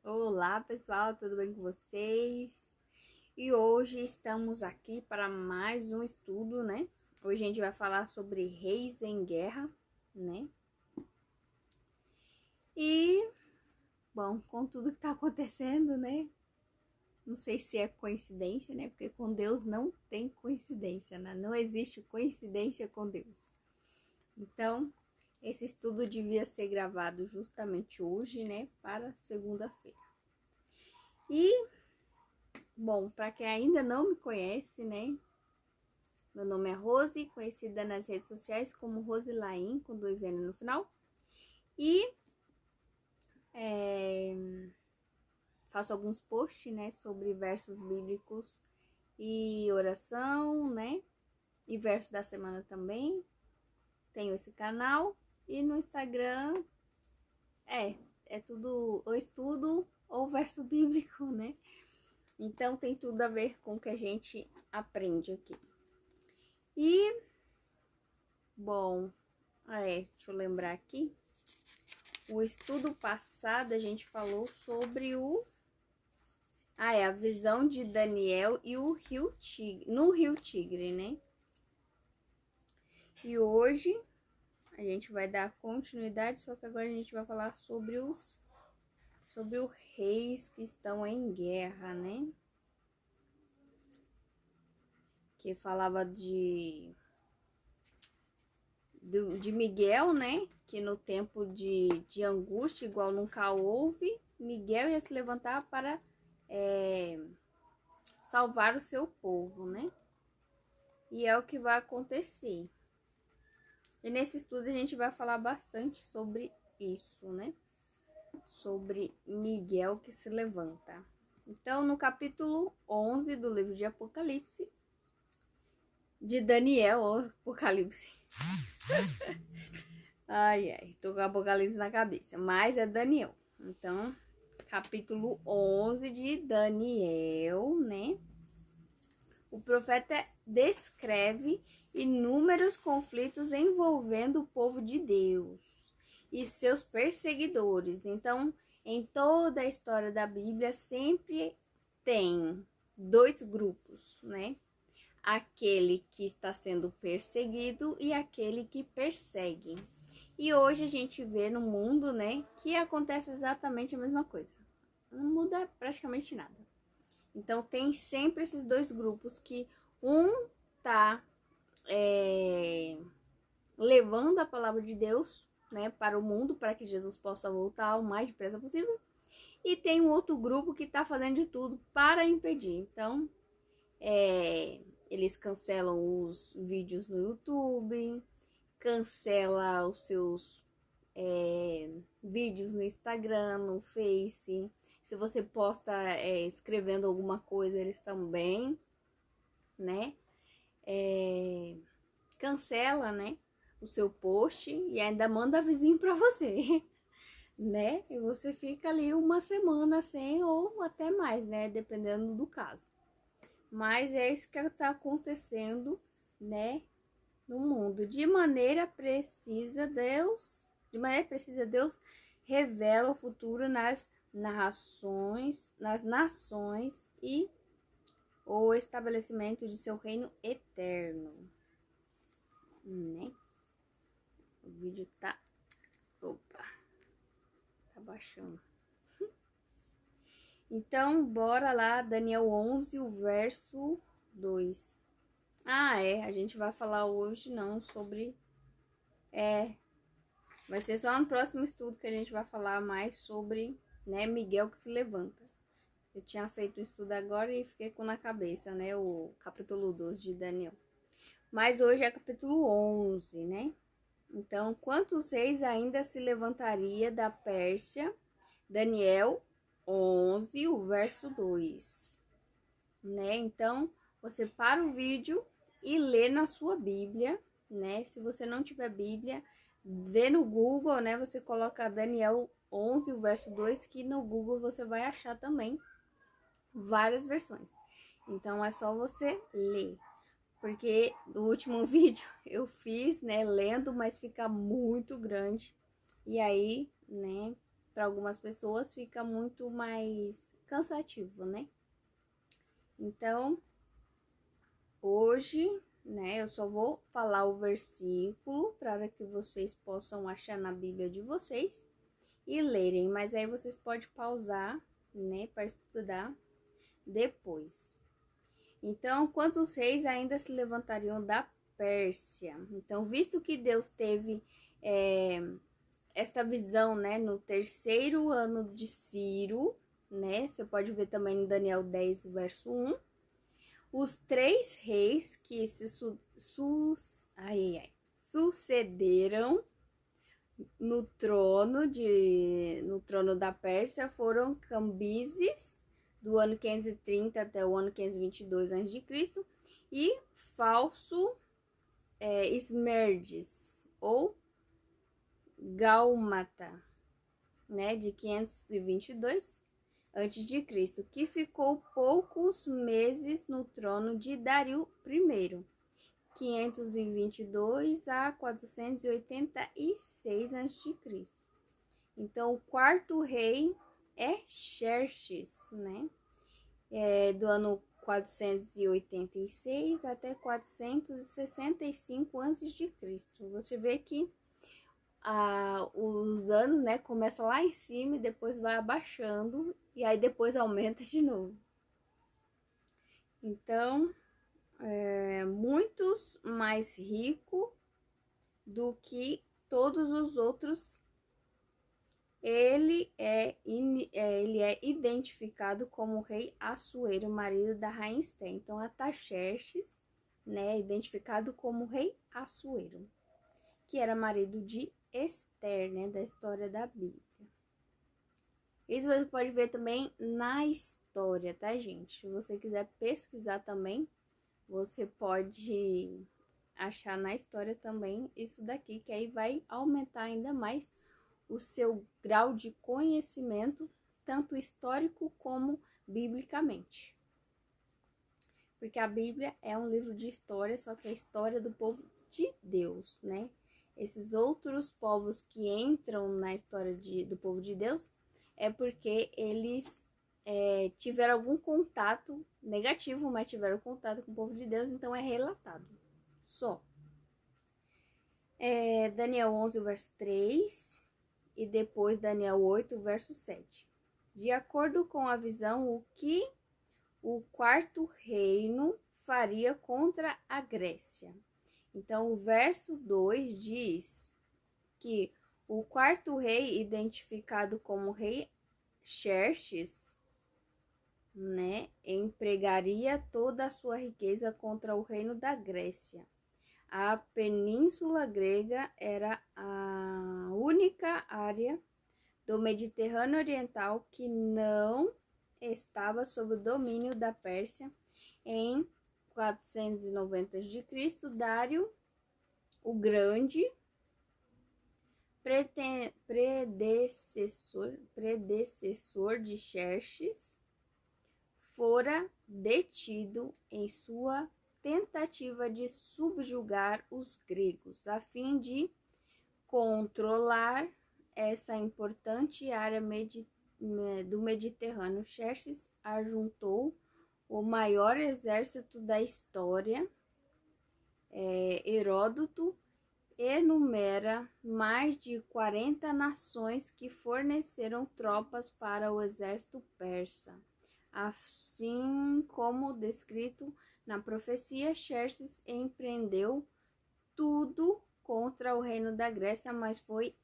Olá pessoal, tudo bem com vocês? E hoje estamos aqui para mais um estudo, né? Hoje a gente vai falar sobre reis em guerra, né? E, bom, com tudo que está acontecendo, né? Não sei se é coincidência, né? Porque com Deus não tem coincidência, né? Não existe coincidência com Deus. Então, esse estudo devia ser gravado justamente hoje, né? Para segunda-feira. E bom, para quem ainda não me conhece, né? Meu nome é Rose, conhecida nas redes sociais como Rose Laim, com 2 N no final. E faço alguns posts, né, sobre versos bíblicos e oração, né? E verso da semana também. Tenho esse canal. E no Instagram é tudo ou estudo ou verso bíblico, né? Então tem tudo a ver com o que a gente aprende aqui. E, bom, deixa eu lembrar aqui. O estudo passado a gente falou sobre a visão de Daniel e o Rio Tigre, no Rio Tigre, né? E hoje a gente vai dar continuidade, só que agora a gente vai falar sobre os reis que estão em guerra, né? Que falava de Miguel, né? Que no tempo de angústia, igual nunca houve, Miguel ia se levantar para salvar o seu povo, né? E é o que vai acontecer. E nesse estudo a gente vai falar bastante sobre isso, né? Sobre Miguel que se levanta. Então, no capítulo 11 do livro de Apocalipse, de Daniel, ó, Apocalipse. Ai, tô com Apocalipse na cabeça, mas é Daniel. Então, capítulo 11 de Daniel, né? O profeta descreve inúmeros conflitos envolvendo o povo de Deus e seus perseguidores. Então, em toda a história da Bíblia, sempre tem dois grupos, né? Aquele que está sendo perseguido e aquele que persegue. E hoje a gente vê no mundo, né, que acontece exatamente a mesma coisa. Não muda praticamente nada. Então tem sempre esses dois grupos que um tá levando a palavra de Deus, né, para o mundo, para que Jesus possa voltar o mais depressa possível. E tem um outro grupo que está fazendo de tudo para impedir. Então, eles cancelam os vídeos no YouTube, cancela os seus vídeos no Instagram, no Face. Se você posta escrevendo alguma coisa, eles também, né? Cancela, né? O seu post e ainda manda vizinho para você, né? E você fica ali uma semana sem ou até mais, né? Dependendo do caso. Mas é isso que está acontecendo, né? No mundo. De maneira precisa, Deus revela o futuro nas nações e o estabelecimento de seu reino eterno, né? O vídeo tá baixando. Então, bora lá, Daniel 11, o verso 2. A gente vai falar hoje não sobre vai ser só no próximo estudo que a gente vai falar mais sobre, né, Miguel que se levanta. Eu tinha feito um estudo agora e fiquei com na cabeça, né, o capítulo 12 de Daniel. Mas hoje é capítulo 11, né? Então, quantos reis ainda se levantaria da Pérsia? Daniel 11, o verso 2, né? Então, você para o vídeo e lê na sua Bíblia, né? Se você não tiver Bíblia, vê no Google, né? Você coloca Daniel 11, o verso 2, que no Google você vai achar também várias versões. Então, é só você ler. Porque no último vídeo eu fiz, né, lendo, mas fica muito grande. E aí, né, para algumas pessoas fica muito mais cansativo, né? Então, hoje, né, eu só vou falar o versículo para que vocês possam achar na Bíblia de vocês e lerem, mas aí vocês podem pausar, né, para estudar depois. Então, quantos reis ainda se levantariam da Pérsia? Então, visto que Deus teve esta visão, né, no terceiro ano de Ciro, né, você pode ver também em Daniel 10, verso 1, os 3 reis que se sucederam no trono da Pérsia foram Cambises, do ano 530 até o ano 522 a.C., e falso Esmerdes, ou Gálmata, né, de 522 a.C., que ficou poucos meses no trono de Dario I, 522 a 486 a.C. Então, o quarto rei é Xerxes, né? Do ano 486 até 465 a.C. Você vê que os anos, né, começa lá em cima e depois vai abaixando e aí depois aumenta de novo. Então, muitos mais rico do que todos os outros. Ele é identificado como o rei Assuero, marido da rainha Esté. Então, Artaxerxes, né, é identificado como o rei Assuero, que era marido de Esther, né, da história da Bíblia. Isso você pode ver também na história, tá, gente? Se você quiser pesquisar também, você pode achar na história também isso daqui, que aí vai aumentar ainda mais o seu grau de conhecimento, tanto histórico como biblicamente. Porque a Bíblia é um livro de história, só que é a história do povo de Deus, né? Esses outros povos que entram na história do povo de Deus é porque eles tiveram algum contato negativo, mas tiveram contato com o povo de Deus, então é relatado. Só. Daniel 11, verso 3, e depois Daniel 8, verso 7. De acordo com a visão, o que o quarto reino faria contra a Grécia. Então, o verso 2 diz que o quarto rei, identificado como rei Xerxes, né, empregaria toda a sua riqueza contra o reino da Grécia. A Península Grega era a única área do Mediterrâneo Oriental que não estava sob o domínio da Pérsia. Em 490 a.C., Dário o Grande, predecessor de Xerxes, fora detido em sua tentativa de subjugar os gregos, a fim de controlar essa importante área do Mediterrâneo. Xerxes ajuntou o maior exército da história. Heródoto enumera mais de 40 nações que forneceram tropas para o exército persa. Assim como descrito na profecia, Xerxes empreendeu tudo contra o reino da Grécia, mas foi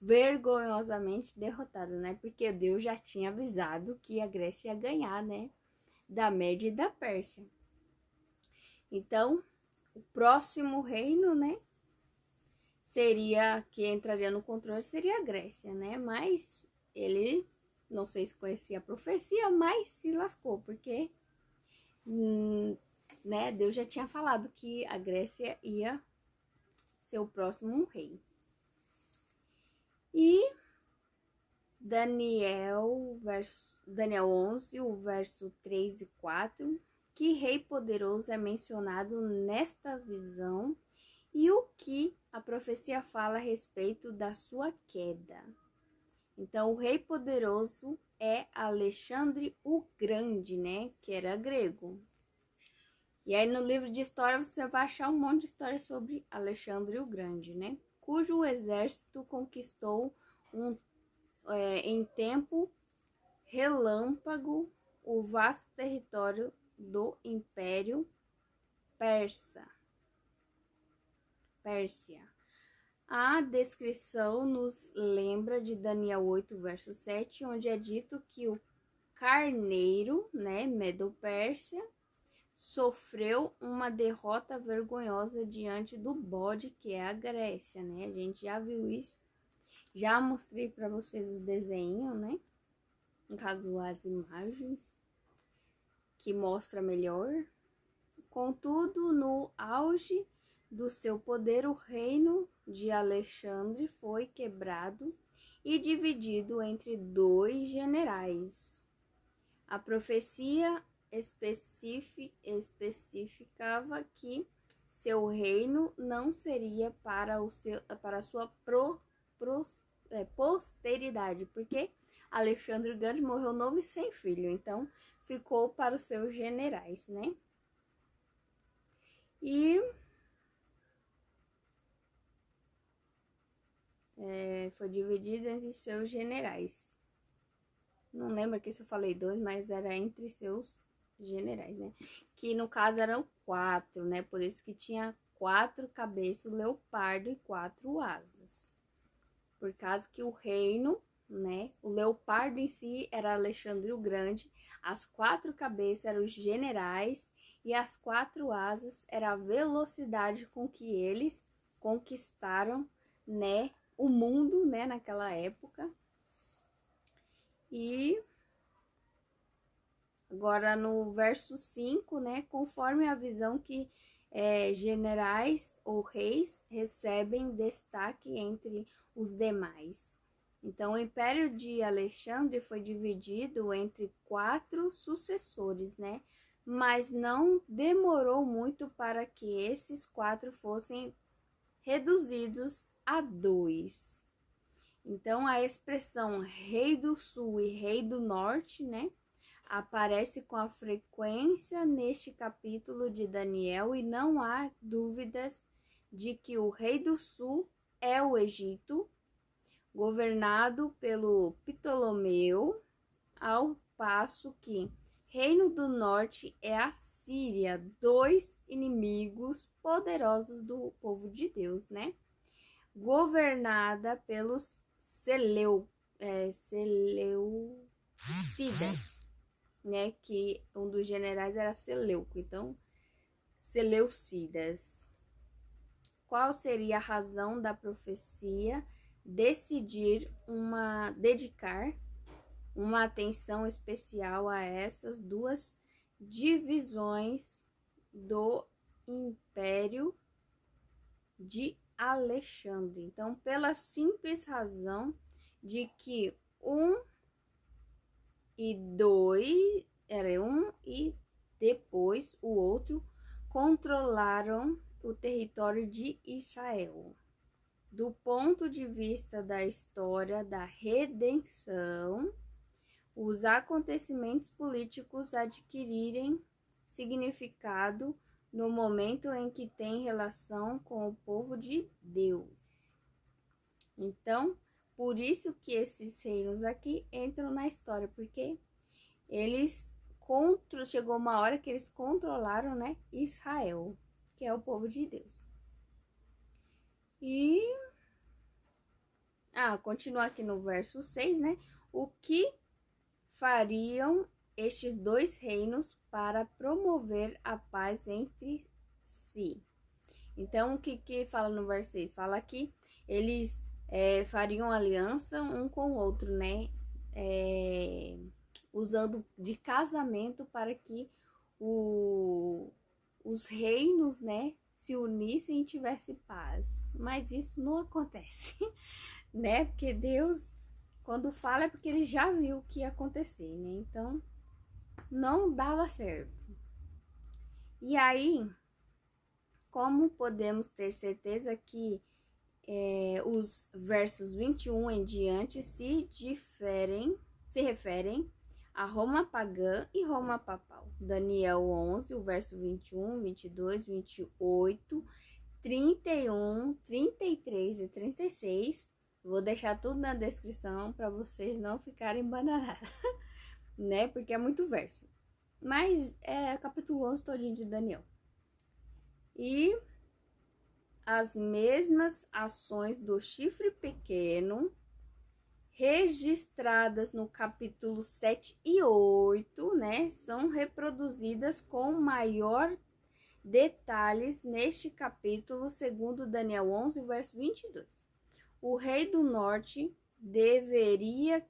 vergonhosamente derrotado, né? Porque Deus já tinha avisado que a Grécia ia ganhar, né? Da Média e da Pérsia. Então, o próximo reino, né? Que entraria no controle seria a Grécia, né? Mas ele, não sei se conhecia a profecia, mas se lascou, porque né, Deus já tinha falado que a Grécia ia ser o próximo rei. E Daniel 11, o verso 3 e 4, que rei poderoso é mencionado nesta visão E o que a profecia fala a respeito da sua queda? Então, o rei poderoso é Alexandre o Grande, né? Que era grego. E aí no livro de história você vai achar um monte de história sobre Alexandre o Grande, né? Cujo exército conquistou em tempo relâmpago o vasto território do Império Pérsia. A descrição nos lembra de Daniel 8, verso 7, onde é dito que o carneiro, né, Medo-Pérsia, sofreu uma derrota vergonhosa diante do bode, que é a Grécia, né? A gente já viu isso. Já mostrei para vocês os desenhos, né? No caso, as imagens, que mostra melhor. Contudo, no auge do seu poder, o reino de Alexandre foi quebrado e dividido entre 2 generais. A profecia especificava que seu reino não seria para a sua posteridade, porque Alexandre o Grande morreu novo e sem filho, então ficou para os seus generais, né? E foi dividido entre seus generais. Não lembro aqui se eu falei 2, mas era entre seus generais, né? Que no caso eram 4, né? Por isso que tinha 4 cabeças, o leopardo e 4 asas. Por causa que o reino, né? O leopardo em si era Alexandre o Grande, as 4 cabeças eram os generais e as 4 asas era a velocidade com que eles conquistaram, né? O mundo, né? Naquela época. E agora no verso 5, né, conforme a visão que generais ou reis recebem destaque entre os demais. Então, o Império de Alexandre foi dividido entre 4 sucessores, né? Mas não demorou muito para que esses 4 fossem reduzidos a 2. Então, a expressão rei do sul e rei do norte, né, aparece com a frequência neste capítulo de Daniel e não há dúvidas de que o rei do sul é o Egito, governado pelo Ptolomeu, ao passo que reino do norte é a Síria, 2 inimigos poderosos do povo de Deus, né? Governada pelos Seleucidas, né? Que um dos generais era Seleuco, então Seleucidas. Qual seria a razão da profecia dedicar uma atenção especial a essas 2 divisões do Império de Alexandre? Então, pela simples razão de que 1 e 2 era um e depois o outro controlaram o território de Israel. Do ponto de vista da história da redenção, os acontecimentos políticos adquirirem significado no momento em que tem relação com o povo de Deus. Então, por isso que esses reinos aqui entram na história, porque chegou uma hora que eles controlaram, né, Israel, que é o povo de Deus. E continuar aqui no verso 6, né? O que fariam estes 2 reinos para promover a paz entre si? Então, o que fala no verso 6? Fala que eles fariam aliança um com o outro, né? Usando de casamento para que os reinos, né, se unissem e tivessem paz. Mas isso não acontece, né? Porque Deus, quando fala, é porque ele já viu o que ia acontecer, né? Então, não dava certo. E aí, como podemos ter certeza que os versos 21 em diante se referem a Roma pagã e Roma papal. Daniel 11, o verso 21, 22, 28, 31, 33 e 36. Vou deixar tudo na descrição para vocês não ficarem bananadas, né? Porque é muito verso. Mas é capítulo 11 todinho de Daniel. E as mesmas ações do chifre pequeno, registradas no capítulo 7 e 8, né, são reproduzidas com maior detalhes neste capítulo, segundo Daniel 11, verso 22. O rei do norte deveria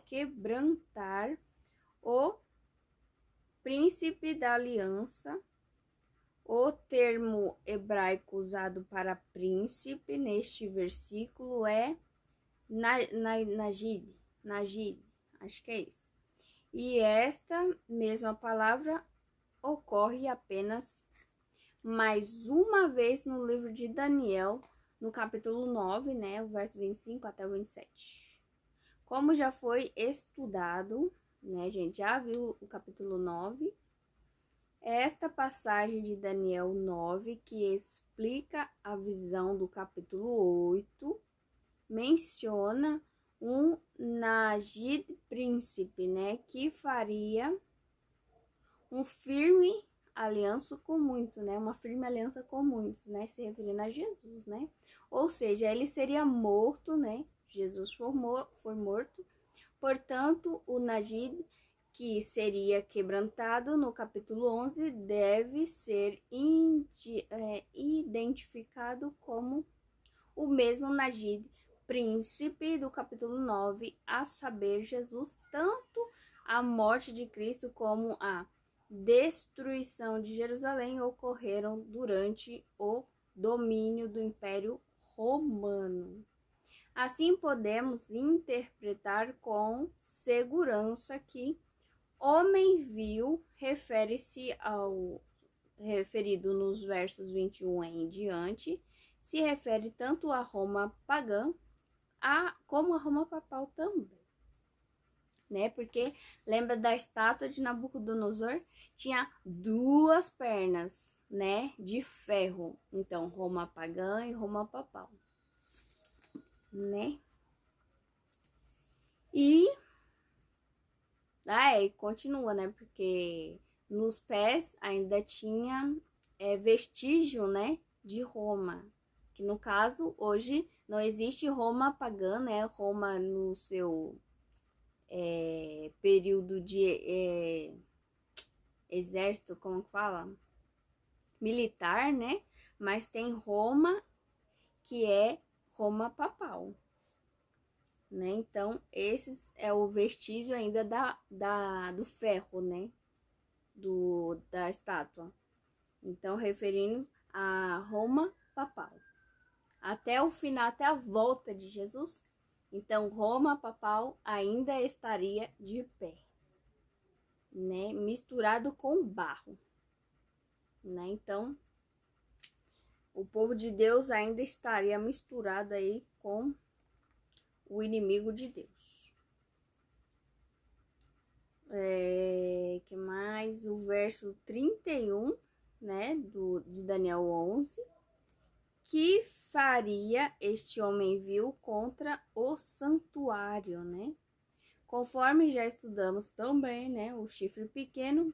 quebrantar o príncipe da aliança. O termo hebraico usado para príncipe neste versículo é Najid, acho que é isso. E esta mesma palavra ocorre apenas mais uma vez no livro de Daniel, no capítulo 9, né, o verso 25 até o 27. Como já foi estudado, né, gente, já viu o capítulo 9, esta passagem de Daniel 9, que explica a visão do capítulo 8, menciona um Najid príncipe, né, que faria um firme aliança com muitos, né, uma firme aliança com muitos, né, se referindo a Jesus, né, ou seja, ele seria morto, né, Jesus foi morto, portanto, o Najid, que seria quebrantado no capítulo 11, deve ser identificado como o mesmo Najid, príncipe do capítulo 9, a saber, Jesus. Tanto a morte de Cristo como a destruição de Jerusalém ocorreram durante o domínio do Império Romano. Assim, podemos interpretar com segurança que homem vil refere-se ao referido nos versos 21 em diante, se refere tanto a Roma pagã como a Roma papal também, né? Porque lembra da estátua de Nabucodonosor? Tinha duas pernas, né? De ferro. Então, Roma pagã e Roma papal, né? E continua, né? Porque nos pés ainda tinha vestígio, né? De Roma. Que no caso, hoje, não existe Roma pagã, né? Roma no seu período de exército, como que fala? Militar, né? Mas tem Roma, que é Roma papal, né? Então, esse é o vestígio ainda do ferro, né? Da estátua. Então, referindo a Roma papal. Até o final, até a volta de Jesus. Então, Roma papal ainda estaria de pé, né? Misturado com barro, né? Então, o povo de Deus ainda estaria misturado aí com o inimigo de Deus. Que mais? O verso 31, né, de Daniel 11, que faria este homem vil contra o santuário, né? Conforme já estudamos também, né, o chifre pequeno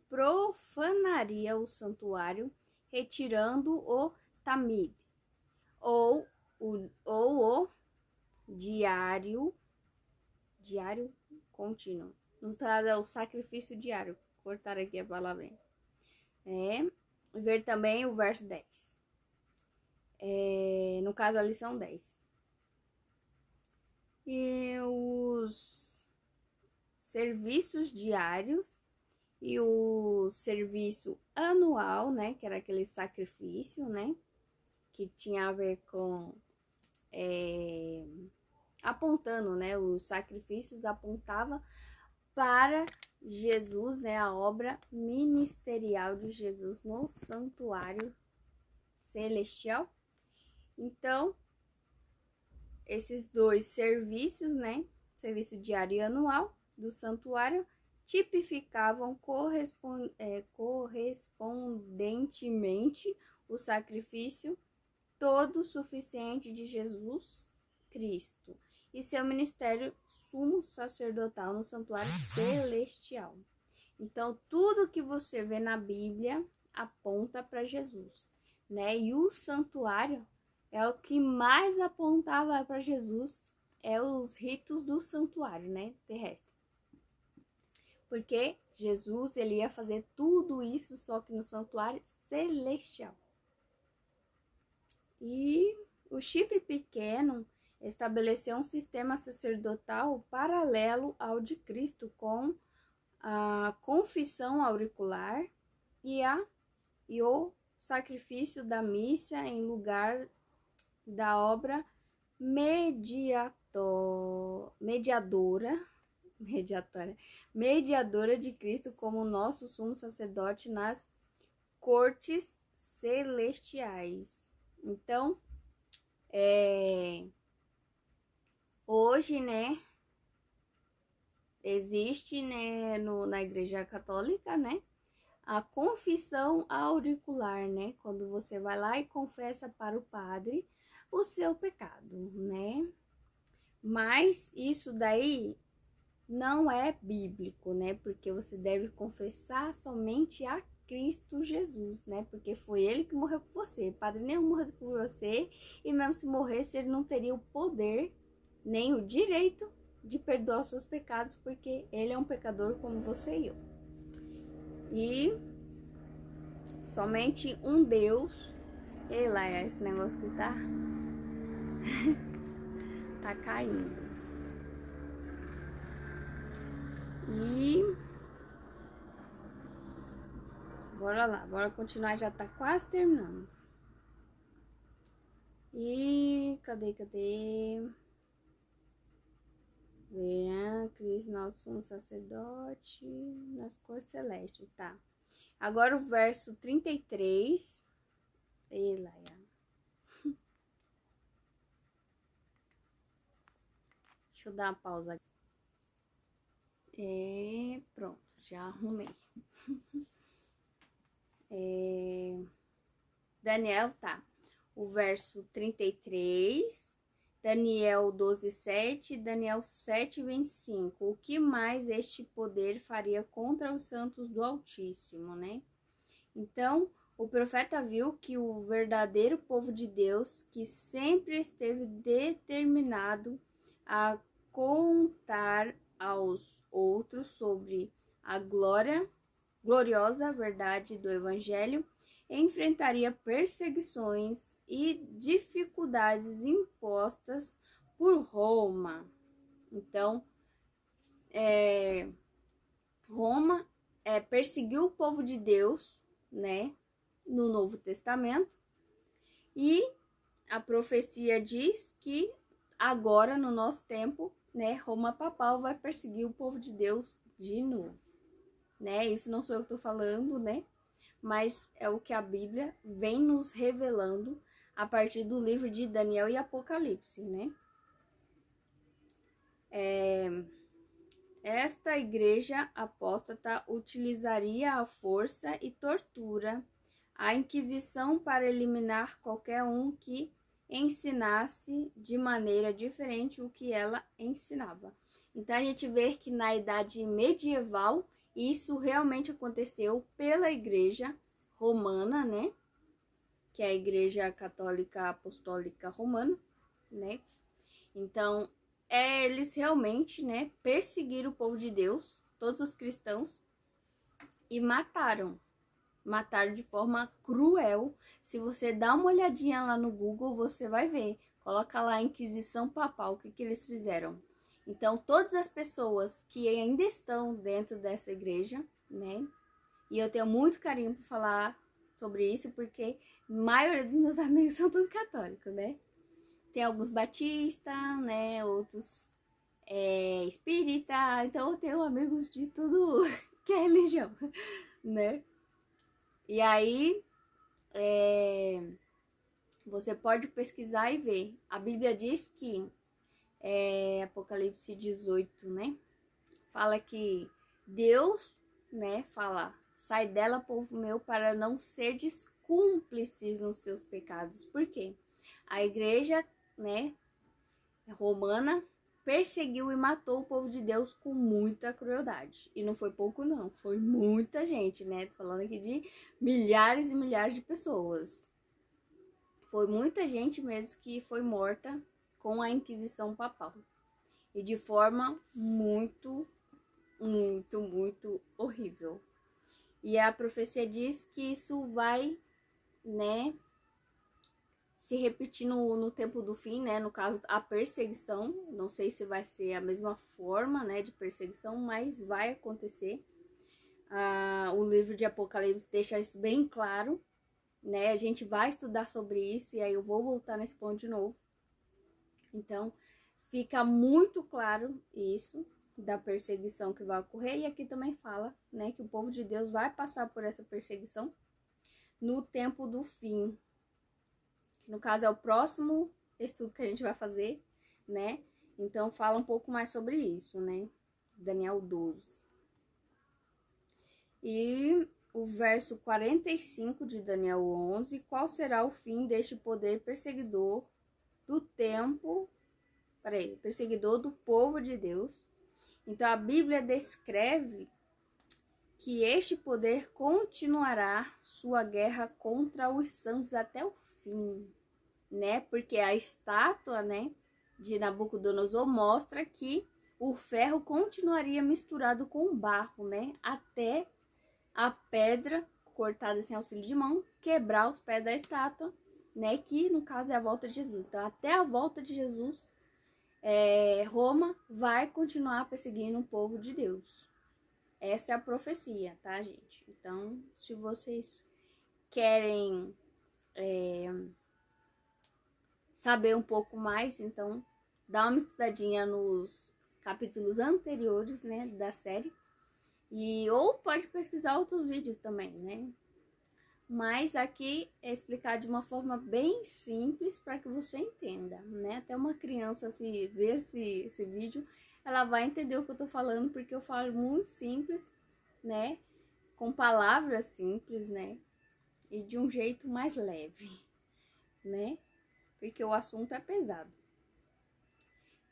profanaria o santuário, retirando o tamid, ou o diário contínuo. Nos trará o sacrifício diário. Cortar aqui a palavrinha. Ver também o verso 10. No caso, a lição 10. E os serviços diários e o serviço anual, né? Que era aquele sacrifício, né? Que tinha a ver com apontando, né? Os sacrifícios apontavam para Jesus, né, a obra ministerial de Jesus no santuário celestial. Então, esses dois serviços, né, serviço diário e anual do santuário, tipificavam correspondentemente o sacrifício todo suficiente de Jesus Cristo e seu ministério sumo sacerdotal no santuário celestial. Então, tudo que você vê na Bíblia aponta para Jesus, né? E o santuário é o que mais apontava para Jesus, é os ritos do santuário, né, terrestre. Porque Jesus, ele ia fazer tudo isso só que no santuário celestial. E o chifre pequeno estabeleceu um sistema sacerdotal paralelo ao de Cristo, com a confissão auricular e o sacrifício da missa em lugar da obra mediadora de Cristo como nosso sumo sacerdote nas cortes celestiais. Então, hoje, né, existe, né, na Igreja Católica, né, a confissão auricular, né, quando você vai lá e confessa para o padre o seu pecado, né, mas isso daí não é bíblico, né, porque você deve confessar somente a Cristo Jesus, né, porque foi ele que morreu por você, o padre nem morreu por você, e mesmo se morresse, ele não teria o poder, nem o direito de perdoar os seus pecados, porque ele é um pecador como você e eu. E somente um Deus. Ei lá, esse negócio que tá caindo. E bora lá, bora continuar, já tá quase terminando. E cadê? Cristo, nosso sumo sacerdote, nas cores celestes, tá? Agora o verso 33. Ei lá, deixa eu dar uma pausa aqui. Pronto, já arrumei. Daniel, tá. O verso 33, Daniel 12:7, Daniel 7:25. O que mais este poder faria contra os santos do Altíssimo, né? Então, o profeta viu que o verdadeiro povo de Deus, que sempre esteve determinado a contar aos outros sobre a gloriosa verdade do Evangelho, enfrentaria perseguições e dificuldades impostas por Roma. Então, Roma perseguiu o povo de Deus, né, no Novo Testamento, e a profecia diz que agora, no nosso tempo, né, Roma papal vai perseguir o povo de Deus de novo, né? Isso não sou eu que estou falando, né? Mas é o que a Bíblia vem nos revelando a partir do livro de Daniel e Apocalipse, né? Esta igreja apóstata utilizaria a força e tortura, a Inquisição para eliminar qualquer um que ensinasse de maneira diferente o que ela ensinava. Então a gente vê que na Idade Medieval isso realmente aconteceu pela Igreja Romana, né? Que é a Igreja Católica Apostólica Romana, né? Então, eles realmente, né, perseguiram o povo de Deus, todos os cristãos, e mataram de forma cruel. Se você dá uma olhadinha lá no Google, você vai ver. Coloca lá Inquisição Papal, o que eles fizeram. Então, todas as pessoas que ainda estão dentro dessa igreja, né? E eu tenho muito carinho por falar sobre isso, porque a maioria dos meus amigos são todos católicos, né? Tem alguns batistas, né? Outros espírita, então eu tenho amigos de tudo que é religião, né? E aí, você pode pesquisar e ver. A Bíblia diz que, Apocalipse 18, né? Fala que Deus, né, fala, sai dela, povo meu, para não serdes cúmplices nos seus pecados. Por quê? A igreja, né, romana perseguiu e matou o povo de Deus com muita crueldade. E não foi pouco não, foi muita gente, né? Tô falando aqui de milhares e milhares de pessoas. Foi muita gente mesmo que foi morta com a Inquisição Papal. E de forma muito, muito, muito horrível. E a profecia diz que isso vai, né, se repetir no tempo do fim, né? No caso, a perseguição. Não sei se vai ser a mesma forma, né, de perseguição, mas vai acontecer. O livro de Apocalipse deixa isso bem claro, né? A gente vai estudar sobre isso e aí eu vou voltar nesse ponto de novo. Então, fica muito claro isso da perseguição que vai ocorrer. E aqui também fala, né, que o povo de Deus vai passar por essa perseguição no tempo do fim. No caso, é o próximo estudo que a gente vai fazer, né? Então, fala um pouco mais sobre isso, né? Daniel 12. E o verso 45 de Daniel 11. Qual será o fim deste poder perseguidor do tempo... perseguidor do povo de Deus? Então, a Bíblia descreve que este poder continuará sua guerra contra os santos até o fim, né? Porque a estátua, né, de Nabucodonosor mostra que o ferro continuaria misturado com o barro, né? Até a pedra cortada sem auxílio de mão quebrar os pés da estátua, né? Que no caso é a volta de Jesus. Então, até a volta de Jesus, Roma vai continuar perseguindo o povo de Deus. Essa é a profecia, tá, gente? Então, se vocês querem saber um pouco mais, então dá uma estudadinha nos capítulos anteriores, né, da série. Ou pode pesquisar outros vídeos também, né? Mas aqui é explicar de uma forma bem simples para que você entenda, né? Até uma criança, se ver esse vídeo, ela vai entender o que eu tô falando, porque eu falo muito simples, né? Com palavras simples, né? E de um jeito mais leve, né? Porque o assunto é pesado.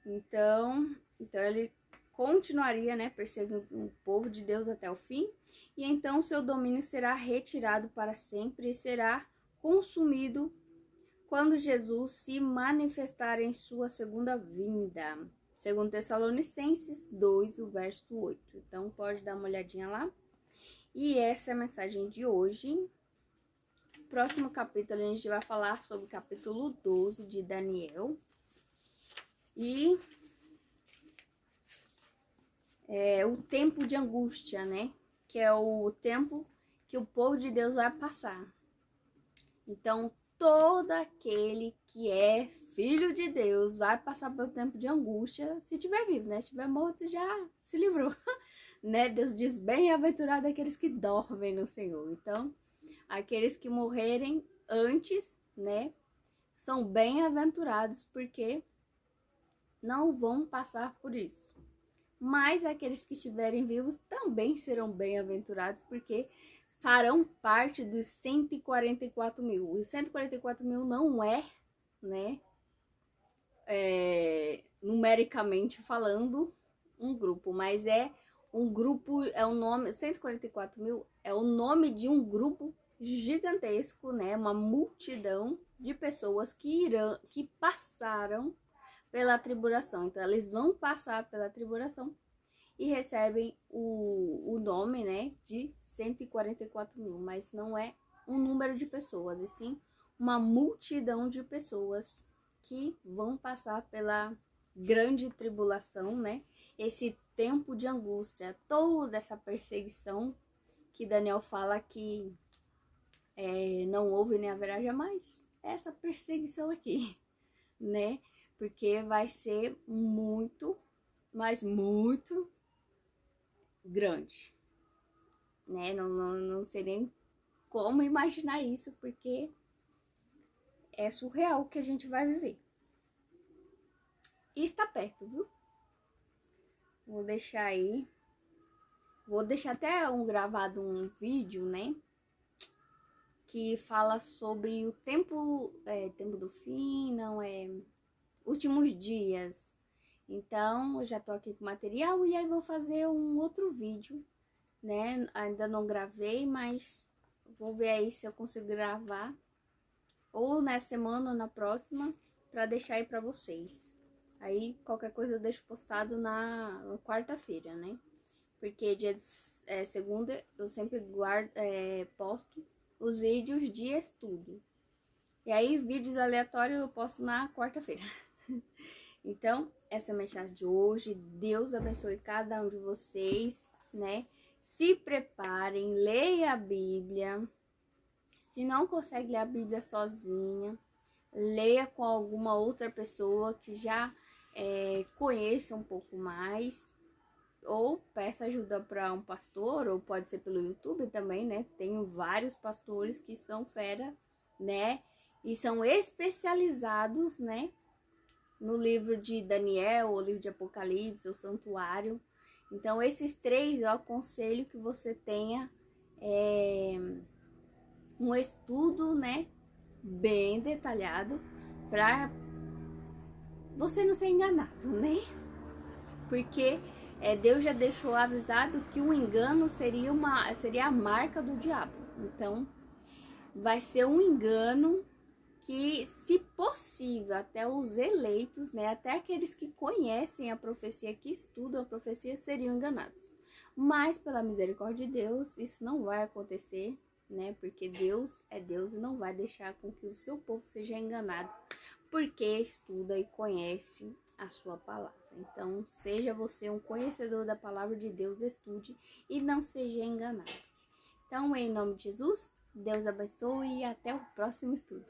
Então ele continuaria, né, perseguindo o povo de Deus até o fim, e então seu domínio será retirado para sempre e será consumido quando Jesus se manifestar em sua segunda vinda. Segundo Tessalonicenses 2, o verso 8. Então pode dar uma olhadinha lá. E essa é a mensagem de hoje. Próximo capítulo a gente vai falar sobre o capítulo 12 de Daniel. E o tempo de angústia, né? Que é o tempo que o povo de Deus vai passar. Então, todo aquele que é filho de Deus vai passar pelo tempo de angústia, se estiver vivo, né? Se estiver morto, já se livrou, né? Deus diz, bem-aventurado aqueles que dormem no Senhor. Então, aqueles que morrerem antes, né? São bem-aventurados, porque não vão passar por isso. Mas aqueles que estiverem vivos também serão bem-aventurados, porque farão parte dos 144 mil. Os 144 mil não é, né, numericamente falando, um grupo, mas é um grupo, é o nome, 144 mil é o nome de um grupo gigantesco, né, uma multidão de pessoas que passaram pela tribulação. Então, eles vão passar pela tribulação e recebem o nome, né, de 144 mil. Mas não é um número de pessoas, e sim uma multidão de pessoas que vão passar pela grande tribulação, né? Esse tempo de angústia, toda essa perseguição que Daniel fala que não houve nem haverá jamais. Essa perseguição aqui, né? Porque vai ser muito mas muito grande, né? Não sei nem como imaginar isso, porque é surreal o que a gente vai viver. E está perto, viu? Vou deixar aí. Vou deixar até gravado um vídeo, né? Que fala sobre o tempo do fim, não é? Últimos dias. Então, eu já tô aqui com material e aí vou fazer um outro vídeo, né? Ainda não gravei, mas vou ver aí se eu consigo gravar ou nessa semana ou na próxima para deixar aí para vocês. Aí qualquer coisa eu deixo postado na quarta-feira, né? Porque dia de segunda eu sempre posto os vídeos de estudo. E aí vídeos aleatórios eu posto na quarta-feira. Então, essa é a mensagem de hoje. Deus abençoe cada um de vocês, né? Se preparem, leia a Bíblia. Se não consegue ler a Bíblia sozinha, leia com alguma outra pessoa que já conheça um pouco mais. Ou peça ajuda para um pastor, ou pode ser pelo YouTube também, né? Tenho vários pastores que são fera, né? E são especializados, né? No livro de Daniel, o livro de Apocalipse, o Santuário. Então, esses três eu aconselho que você tenha um estudo, né, bem detalhado, para você não ser enganado, né? Porque Deus já deixou avisado que o engano seria a marca do diabo. Então, vai ser um engano que, se possível, até os eleitos, né, até aqueles que conhecem a profecia, que estudam a profecia, seriam enganados. Mas, pela misericórdia de Deus, isso não vai acontecer, né, porque Deus é Deus e não vai deixar com que o seu povo seja enganado, porque estuda e conhece a sua palavra. Então, seja você um conhecedor da palavra de Deus, estude e não seja enganado. Então, em nome de Jesus, Deus abençoe e até o próximo estudo.